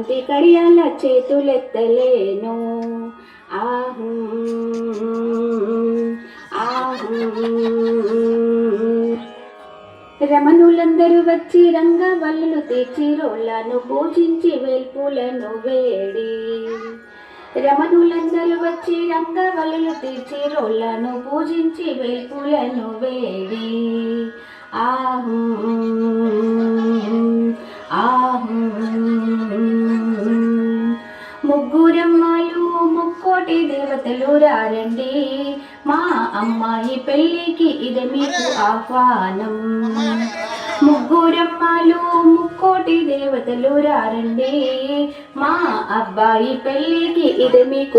బంతి కడియాల చేతులెత్తలేను. ఆహు ఆహు రమణులందరూ వచ్చి రంగవల్లులు తెచ్చి రోళ్లను పూజించి వేల్పులను వేడి. రమణులందరూ వచ్చి రంగవల్లులు తెచ్చి రోళ్లను పూజించి వేల్పులను వేడి. ఆహు ఆహు ముగ్గురమ్మలు ముక్కోటి దేవతలు రారండి, మా అమ్మాయి పెళ్ళికి ఇది మీకు ఆహ్వానం. ముగ్గురమ్మలు ముక్కోటి దేవతలు రారండి, మా అబ్బాయి పెళ్ళికి ఇది మీకు